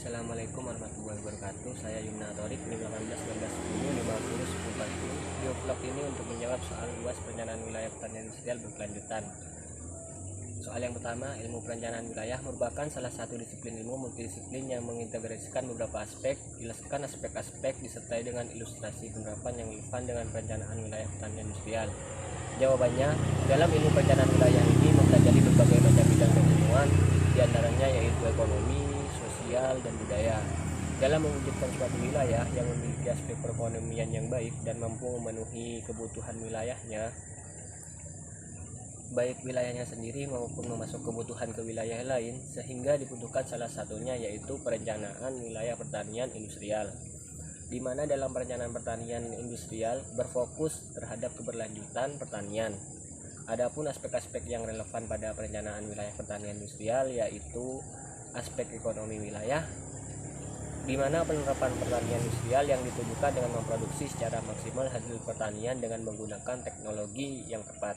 Assalamualaikum warahmatullahi wabarakatuh. Saya Yumna Torik, NIM 18 19 10 50 10 40. Video vlog ini untuk menjawab soal luas perencanaan wilayah pertanian industrial berkelanjutan. Soal yang pertama, ilmu perencanaan wilayah merupakan salah satu disiplin ilmu multidisiplin yang mengintegrasikan beberapa aspek. Jelaskan aspek-aspek disertai dengan ilustrasi penerapan yang relevan dengan perencanaan wilayah pertanian industrial. Jawabannya, dalam ilmu perencanaan wilayah ini mempelajari berbagai macam bidang keilmuan, diantaranya yaitu ekonomi, sosial, dan budaya. Dalam mewujudkan suatu wilayah yang memiliki aspek perekonomian yang baik dan mampu memenuhi kebutuhan wilayahnya, baik wilayahnya sendiri maupun memasuk kebutuhan ke wilayah lain, sehingga dibutuhkan salah satunya yaitu perencanaan wilayah pertanian industrial, di mana dalam perencanaan pertanian industrial berfokus terhadap keberlanjutan pertanian. Adapun aspek-aspek yang relevan pada perencanaan wilayah pertanian industrial yaitu aspek ekonomi wilayah, di mana penerapan pertanian industrial yang ditujukan dengan memproduksi secara maksimal hasil pertanian dengan menggunakan teknologi yang tepat.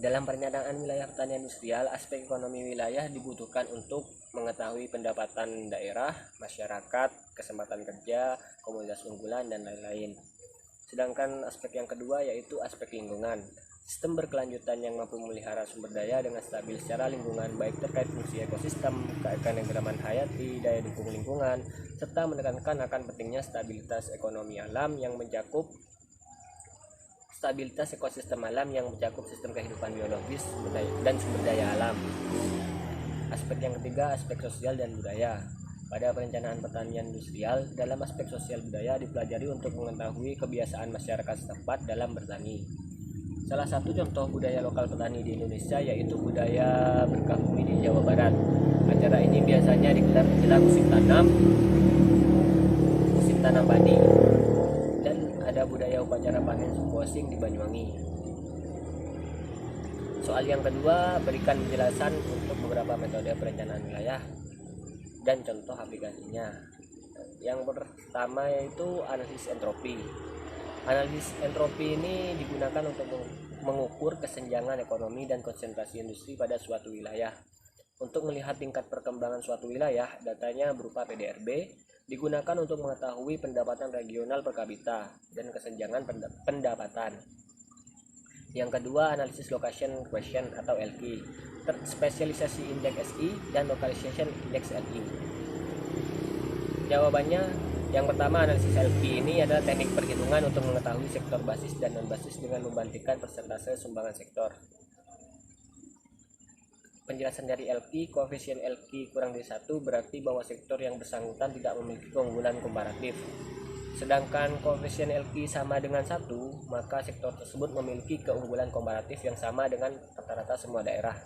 Dalam perencanaan wilayah pertanian industrial, aspek ekonomi wilayah dibutuhkan untuk mengetahui pendapatan daerah, masyarakat, kesempatan kerja, komunitas unggulan, dan lain-lain. Sedangkan aspek yang kedua yaitu aspek lingkungan. Sistem berkelanjutan yang mampu memelihara sumber daya dengan stabil secara lingkungan, baik terkait fungsi ekosistem, keanekaragaman hayati, daya dukung lingkungan, serta menekankan akan pentingnya stabilitas ekonomi alam yang mencakup stabilitas ekosistem alam yang mencakup sistem kehidupan biologis dan sumber daya alam. Aspek yang ketiga, aspek sosial dan budaya. Pada perencanaan pertanian industrial, dalam aspek sosial budaya dipelajari untuk mengetahui kebiasaan masyarakat setempat dalam bertani. Salah satu contoh budaya lokal petani di Indonesia yaitu budaya berkahuni di Jawa Barat. Acara ini biasanya digelar menjelang musim tanam padi, dan ada budaya upacara panen suku osing di Banyuwangi. Soal yang kedua, berikan penjelasan untuk beberapa metode perencanaan wilayah dan contoh aplikasinya. Yang pertama yaitu analisis entropi. Analisis entropi ini digunakan untuk mengukur kesenjangan ekonomi dan konsentrasi industri pada suatu wilayah. Untuk melihat tingkat perkembangan suatu wilayah, datanya berupa PDRB, digunakan untuk mengetahui pendapatan regional per kapita dan kesenjangan pendapatan. Yang kedua, analisis location question atau LQ, spesialisasi indeks SI dan localization index LI. Jawabannya, yang pertama, analisis LQ ini adalah teknik perhitungan untuk mengetahui sektor basis dan non basis dengan membandingkan persentase sumbangan sektor. Penjelasan dari LQ, koefisien LQ kurang dari 1 berarti bahwa sektor yang bersangkutan tidak memiliki keunggulan komparatif. Sedangkan koefisien LQ sama dengan 1, maka sektor tersebut memiliki keunggulan komparatif yang sama dengan rata-rata semua daerah.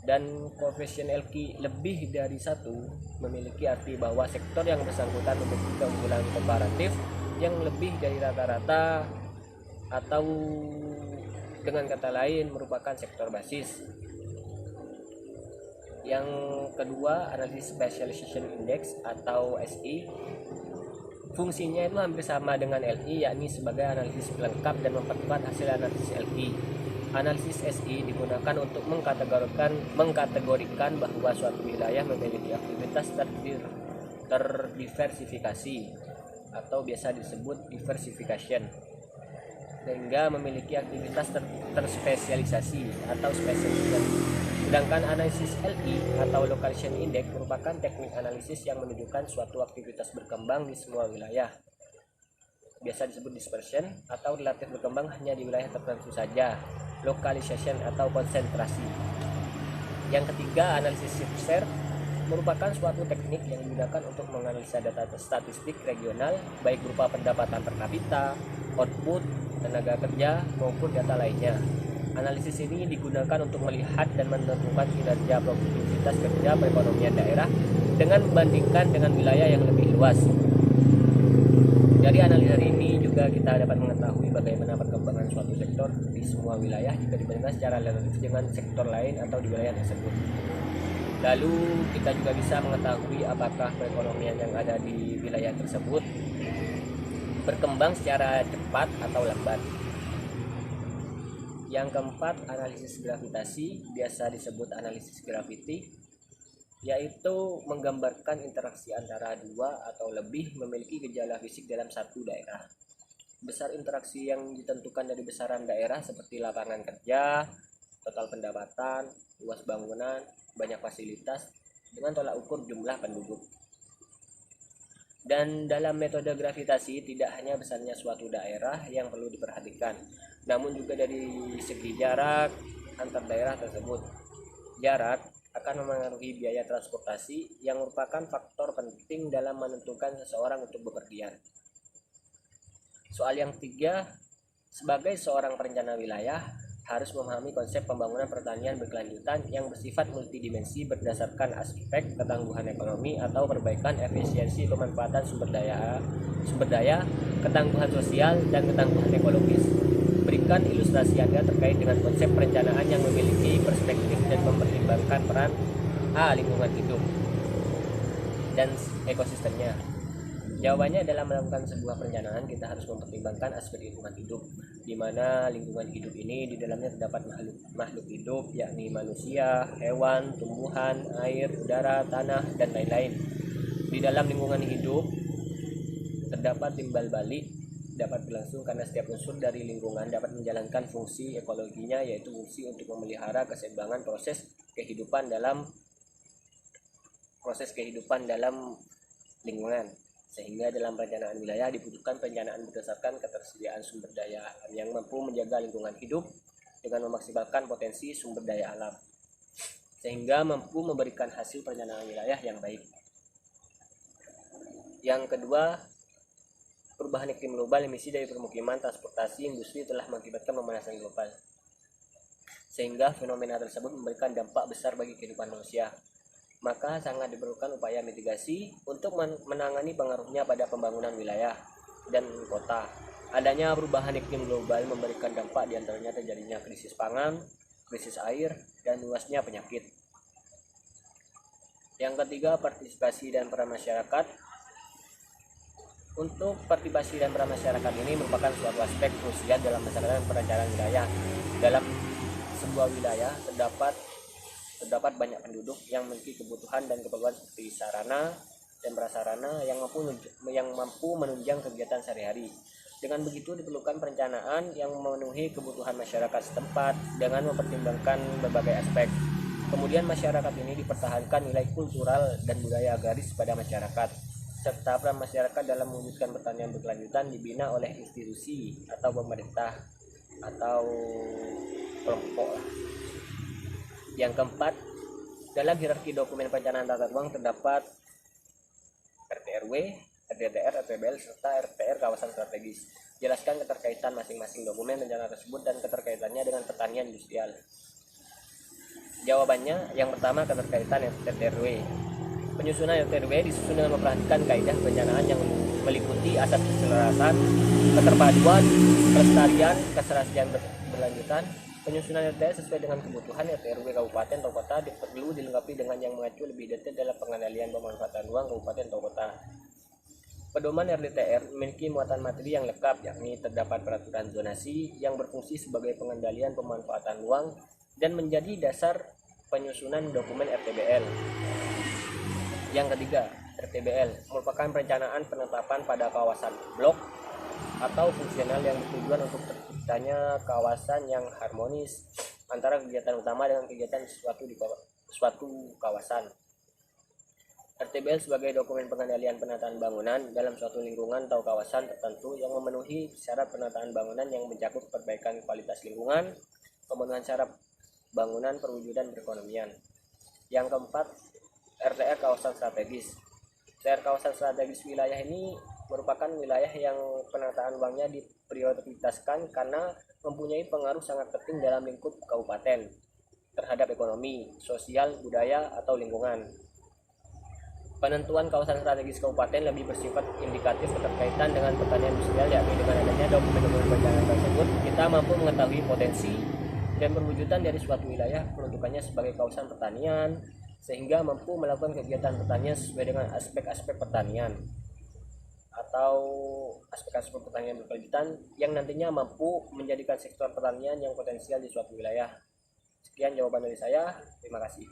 Dan koefisien LQ lebih dari 1 memiliki arti bahwa sektor yang bersangkutan memiliki keunggulan komparatif yang lebih dari rata-rata, atau dengan kata lain merupakan sektor basis. Yang kedua, analisis specialization index atau SI. Fungsinya itu hampir sama dengan LI, yakni sebagai analisis pelengkap dan memperkuat hasil analisis LI. Analisis SI digunakan untuk mengkategorikan bahwa suatu wilayah memiliki aktivitas terdiversifikasi atau biasa disebut diversification, sehingga memiliki aktivitas terspesialisasi atau spesialisasi. Sedangkan analisis LI atau location index merupakan teknik analisis yang menunjukkan suatu aktivitas berkembang di semua wilayah, biasa disebut dispersion, atau relatif berkembang hanya di wilayah tertentu saja, localization atau konsentrasi. Yang ketiga, analisis subset merupakan suatu teknik yang digunakan untuk menganalisa data statistik regional, baik berupa pendapatan per kapita, output, tenaga kerja, maupun data lainnya. Analisis ini digunakan untuk melihat dan menentukan kinerja produktivitas kerja perekonomian daerah dengan membandingkan dengan wilayah yang lebih luas. Dari analisis ini juga kita dapat mengetahui bagaimana perkembangan suatu sektor di semua wilayah jika dibandingkan secara relatif dengan sektor lain atau di wilayah tersebut. Lalu kita juga bisa mengetahui apakah perekonomian yang ada di wilayah tersebut berkembang secara cepat atau lambat. Yang keempat, analisis gravitasi, biasa disebut analisis gravity. yaitu menggambarkan interaksi antara dua atau lebih memiliki gejala fisik dalam satu daerah. Besar interaksi yang ditentukan dari besaran daerah seperti lapangan kerja, total pendapatan, luas bangunan, banyak fasilitas, dengan tolak ukur jumlah penduduk. Dan dalam metode gravitasi tidak hanya besarnya suatu daerah yang perlu diperhatikan, namun juga dari segi jarak antar daerah tersebut. Jarak akan memengaruhi biaya transportasi yang merupakan faktor penting dalam menentukan seseorang untuk bepergian. Soal yang ketiga, sebagai seorang perencana wilayah, harus memahami konsep pembangunan pertanian berkelanjutan yang bersifat multidimensi berdasarkan aspek ketangguhan ekonomi atau perbaikan efisiensi pemanfaatan sumber daya, ketangguhan sosial, dan ketangguhan ekologis. Berikan ilustrasi Anda terkait dengan konsep perencanaan yang memiliki perspektif dan mempertimbangkan peran lingkungan hidup dan ekosistemnya. Jawabannya adalah melakukan sebuah perencanaan kita harus mempertimbangkan aspek lingkungan hidup, di mana lingkungan hidup ini di dalamnya terdapat makhluk hidup, yakni manusia, hewan, tumbuhan, air, udara, tanah, dan lain-lain. Di dalam lingkungan hidup terdapat timbal balik dapat berlangsung karena setiap unsur dari lingkungan dapat menjalankan fungsi ekologinya, yaitu fungsi untuk memelihara keseimbangan proses kehidupan dalam lingkungan. Sehingga dalam perencanaan wilayah dibutuhkan perencanaan berdasarkan ketersediaan sumber daya alam yang mampu menjaga lingkungan hidup dengan memaksimalkan potensi sumber daya alam, sehingga mampu memberikan hasil perencanaan wilayah yang baik. Yang kedua, perubahan iklim global, emisi dari permukiman, transportasi, industri telah mengakibatkan pemanasan global, sehingga fenomena tersebut memberikan dampak besar bagi kehidupan manusia. Maka sangat diperlukan upaya mitigasi untuk menangani pengaruhnya pada pembangunan wilayah dan kota. Adanya perubahan iklim global memberikan dampak diantaranya terjadinya krisis pangan, krisis air, dan luasnya penyakit. Yang ketiga, partisipasi dan peran masyarakat. Untuk partisipasi dan peran masyarakat ini merupakan suatu aspek krusial dalam melaksanakan perencanaan wilayah. Dalam sebuah wilayah terdapat banyak penduduk yang memiliki kebutuhan dan keperluan seperti sarana dan prasarana yang mampu menunjang kegiatan sehari-hari. Dengan begitu diperlukan perencanaan yang memenuhi kebutuhan masyarakat setempat dengan mempertimbangkan berbagai aspek. Kemudian masyarakat ini dipertahankan nilai kultural dan budaya agraris pada masyarakat, serta peran masyarakat dalam mewujudkan pertanian berkelanjutan dibina oleh institusi atau pemerintah atau kelompok. Yang keempat, dalam hierarki dokumen perencanaan tata ruang terdapat RT/RW, RDTR, RTBL, serta RTR kawasan strategis. Jelaskan keterkaitan masing-masing dokumen rencana tersebut dan keterkaitannya dengan pertanian industrial. Jawabannya, yang pertama, keterkaitan RT/RW. Penyusunan RT/RW disusun dengan memperhatikan kaidah perencanaan yang meliputi asas keselarasan, keterpaduan, kelestarian, keserasian berlanjutan. Penyusunan RT sesuai dengan kebutuhan RT/RW kabupaten atau kota perlu dilengkapi dengan yang mengacu lebih detail dalam pengendalian pemanfaatan ruang kabupaten atau kota. Pedoman RDTR memiliki muatan materi yang lengkap, yakni terdapat peraturan zonasi yang berfungsi sebagai pengendalian pemanfaatan ruang dan menjadi dasar penyusunan dokumen RTBL. Yang ketiga, RTBL merupakan perencanaan penetapan pada kawasan blok atau fungsional yang bertujuan untuk terciptanya kawasan yang harmonis antara kegiatan utama dengan kegiatan suatu kawasan. RTBL sebagai dokumen pengendalian penataan bangunan dalam suatu lingkungan atau kawasan tertentu yang memenuhi syarat penataan bangunan yang mencakup perbaikan kualitas lingkungan, pemenuhan syarat bangunan, perwujudan perekonomian. Yang keempat, RTR kawasan strategis. RTR kawasan strategis wilayah ini merupakan wilayah yang penataan ruangnya diprioritaskan karena mempunyai pengaruh sangat penting dalam lingkup kabupaten terhadap ekonomi, sosial, budaya, atau lingkungan. Penentuan kawasan strategis kabupaten lebih bersifat indikatif keterkaitan dengan pertanian industrial, yakni dengan adanya dokumen-dokumen perencanaan tersebut kita mampu mengetahui potensi dan perwujudan dari suatu wilayah peruntukannya sebagai kawasan pertanian, sehingga mampu melakukan kegiatan pertanian sesuai dengan aspek-aspek pertanian atau aspek-aspek pertanian berkelanjutan yang nantinya mampu menjadikan sektor pertanian yang potensial di suatu wilayah. Sekian jawaban dari saya, terima kasih.